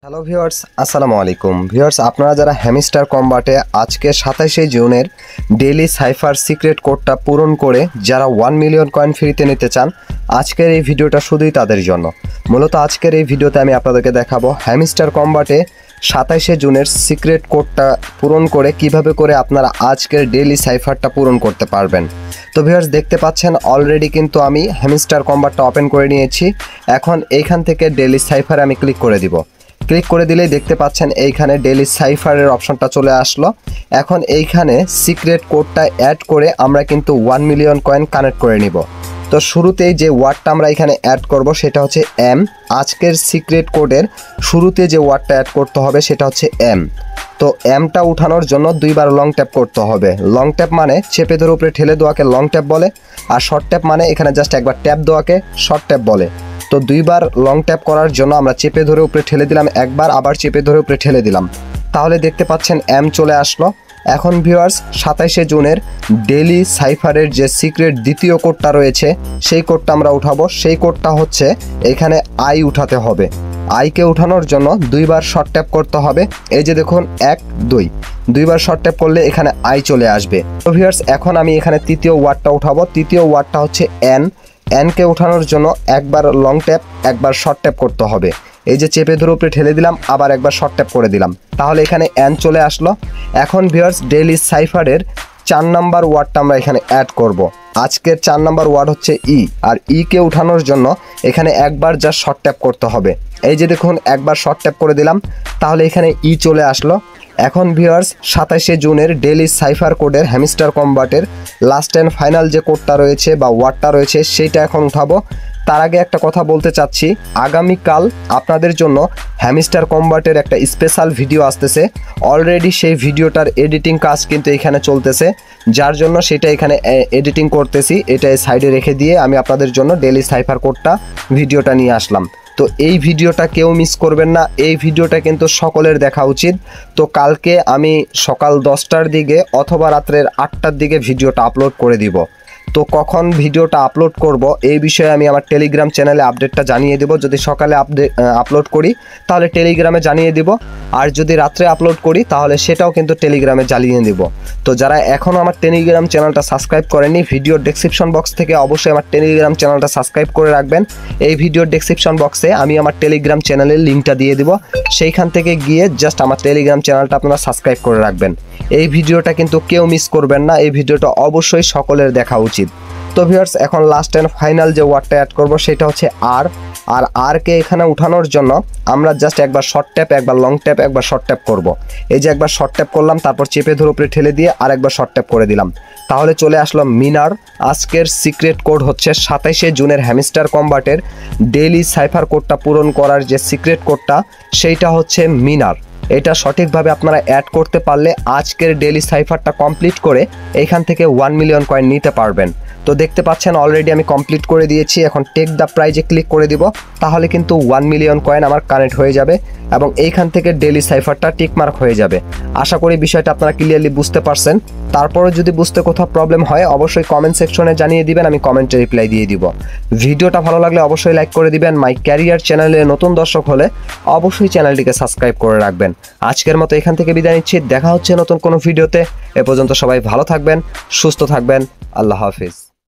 Hello viewers, আসসালামু আলাইকুম। Viewers, আপনারা যারা হ্যামস্টার কম্বাটে আজকে 27শে জুনের ডেইলি সাইফার সিক্রেট কোডটা পূরণ করে যারা 1 মিলিয়ন কয়েন ফ্রিতে নিতে চান, আজকের এই ভিডিওটা শুধুই তাদের জন্য। মূলত আজকের এই ভিডিওতে আমি আপনাদেরকে দেখাবো হ্যামস্টার কম্বাটে 27শে জুনের সিক্রেট কোডটা পূরণ করে কিভাবে করে আপনারা আজকের ডেইলি সাইফারটা পূরণ করতে পারবেন। তো ভিউয়ার্স, দেখতে পাচ্ছেন অলরেডি কিন্তু আমি হ্যামস্টার কম্বাটটা ওপেন করে নিয়েছি। এখন এইখান থেকে ডেইলি সাইফারে আমি ক্লিক করে দিব। ক্লিক করে দিলেই দেখতে পাচ্ছেন এইখানে ডেইলি সাইফারের অপশনটা চলে আসলো। এখন এইখানে সিক্রেট কোডটা অ্যাড করে আমরা কিন্তু 1 মিলিয়ন কয়েন কানেক্ট করে নিব। তো শুরুতেই যে ওয়ার্ডটা আমরা এখানে অ্যাড করব সেটা হচ্ছে এম। আজকের সিক্রেট কোডের শুরুতে যে ওয়ার্ডটা অ্যাড করতে হবে সেটা হচ্ছে এম। তো এমটা উঠানোর জন্য দুইবার লং ট্যাপ করতে হবে। লং ট্যাপ মানে চেপে ধরে উপরে ঠেলে দেওয়াকে লং ট্যাপ বলে, আর শর্ট ট্যাপ মানে এখানে জাস্ট একবার ট্যাপ দেওয়াকে শর্ট ট্যাপ বলে। তো দুইবার লং ট্যাপ করার জন্য আমরা চেপে ধরে উপরে ঠেলে দিলাম একবার, আবার চেপে ধরে উপরে ঠেলে দিলাম, তাহলে দেখতে পাচ্ছেন এম চলে আসলো। এখন ভিউয়ার্স, 27শে জুনের ডেইলি সাইফারের যে সিক্রেট দ্বিতীয় কোডটা রয়েছে সেই কোডটা আমরা উঠাবো। সেই কোডটা হচ্ছে এখানে আই উঠাতে হবে। আইকে উঠানোর জন্য দুইবার শর্ট ট্যাপ করতে হবে। এই যে দেখুন 1 2 দুইবার শর্ট ট্যাপ করলে এখানে আই চলে আসবে। তো ভিউয়ার্স, এখন আমি এখানে তৃতীয় ওয়ার্ডটা উঠাবো। তৃতীয় ওয়ার্ডটা হচ্ছে এন। এনকে উঠানোর জন্য একবার লং ট্যাপ একবার শর্ট ট্যাপ করতে হবে। এই যে চেপে ধরে উপরে ঠেলে দিলাম, আবার একবার শর্ট ট্যাপ করে দিলাম, তাহলে এখানে এন চলে আসলো। এখন ভিউয়ার্স, ডেইলি সাইফারের 4 নাম্বার ওয়ার্ডটা আমরা এখানে অ্যাড করব। আজকের 4 নাম্বার ওয়ার্ড হচ্ছে ই, আর ইকে উঠানোর জন্য এখানে একবার যা শর্ট ট্যাপ করতে হবে। এই যে দেখুন একবার শর্ট ট্যাপ করে দিলাম, তাহলে এখানে ই চলে আসলো। এখন ভিউয়ার্স, 27শে জুনের ডেইলি সাইফার কোডের হ্যামস্টার কম্বাটের লাস্ট অ্যান্ড ফাইনাল যে কোডটা রয়েছে বা ওয়ার্ডটা রয়েছে সেইটা এখন উঠাবো। তার আগে একটা কথা বলতে চাচ্ছি, আগামীকাল আপনাদের জন্য হ্যামস্টার কম্বাটের একটা স্পেশাল ভিডিও আসতেছে। অলরেডি সেই ভিডিওটার এডিটিং কাজ কিন্তু এখানে চলতেছে, যার জন্য সেটা এখানে এডিটিং করতেছি। এটা সাইডে রেখে দিয়ে আমি আপনাদের জন্য ডেইলি সাইফার কোডটা ভিডিওটা নিয়ে আসলাম। তো এই ভিডিওটা কেউ মিস করবেন না, এই ভিডিওটা কিন্তু সকলের দেখা উচিত। তো কালকে আমি সকাল 10টার দিকে অথবা রাত্রের 8টার দিকে ভিডিওটা আপলোড করে দিব। তো কখন ভিডিওটা আপলোড করব এই বিষয়ে আমি আমার টেলিগ্রাম চ্যানেলে আপডেটটা জানিয়ে দেব। যদি সকালে আপলোড করি তাহলে টেলিগ্রামে জানিয়ে দিব, আর যদি রাত্রে আপলোড করি তাহলে সেটাও কিন্তু টেলিগ্রামে জানিয়ে দেব। তো যারা এখনও আমার টেলিগ্রাম চ্যানেলটা সাবস্ক্রাইব করেনি, ভিডিওর ডেসক্রিপশন বক্স থেকে অবশ্যই আমার টেলিগ্রাম চ্যানেলটা সাবস্ক্রাইব করে রাখবেন। এই ভিডিওর ডেসক্রিপশন বক্সে আমি আমার টেলিগ্রাম চ্যানেলের লিঙ্কটা দিয়ে দিব, সেইখান থেকে গিয়ে জাস্ট আমার টেলিগ্রাম চ্যানেলটা আপনারা সাবস্ক্রাইব করে রাখবেন। এই ভিডিওটা কিন্তু কেউ মিস করবেন না, এই ভিডিওটা অবশ্যই সকলের দেখা উচিত। তো ভিউয়ার্স, এখন লাস্ট অ্যান্ড ফাইনাল যে ওয়ার্ডটা অ্যাড করব সেটা হচ্ছে আর। আর আরকে এখানে উঠানোর জন্য আমরা জাস্ট একবার শর্ট ট্যাপ একবার লং ট্যাপ একবার শর্ট ট্যাপ করব। এই যে একবার শর্ট ট্যাপ করলাম, তারপর চেপে ধরে উপরে ঠেলে দিয়ে আর একবার শর্ট ট্যাপ করে দিলাম, তাহলে চলে আসলো মিনার। আজকের সিক্রেট কোড হচ্ছে 27শে জুনের হ্যামস্টার কম্বাটের ডেইলি সাইফার কোডটা পূরণ করার যে সিক্রেট কোডটা সেইটা হচ্ছে মিনার। এটা সঠিকভাবে আপনারা অ্যাড করতে পারলে আজকের ডেইলি সাইফারটা কমপ্লিট করে এইখান থেকে 1 মিলিয়ন কয়েন নিতে পারবেন। তো দেখতে পাচ্ছেন অলরেডি আমি কমপ্লিট করে দিয়েছি। এখন টেক দ্য প্রাইজে ক্লিক করে দিব, তাহলে কিন্তু 1 মিলিয়ন কয়েন আমার কানেক্ট হয়ে যাবে এবং এইখান থেকে ডেইলি সাইফারটা টিকমার্ক হয়ে যাবে। আশা করি বিষয়টা আপনারা ক্লিয়ারলি বুঝতে পারছেন। তারপরে যদি বুঝতে কোথাও প্রবলেম হয় অবশ্যই কমেন্ট সেকশনে জানিয়ে দিবেন, আমি কমেন্টে রিপ্লাই দিয়ে দিব। ভিডিওটা ভালো লাগলে অবশ্যই লাইক করে দিবেন। মাই ক্যারিয়ার চ্যানেলে নতুন দর্শক হলে অবশ্যই চ্যানেলটিকে সাবস্ক্রাইব করে রাখবেন। আজকের মতো এখান থেকে বিদায় নিচ্ছি, দেখা হচ্ছে নতুন কোনো ভিডিওতে। এ পর্যন্ত সবাই ভালো থাকবেন, সুস্থ থাকবেন। আল্লাহ হাফিজ।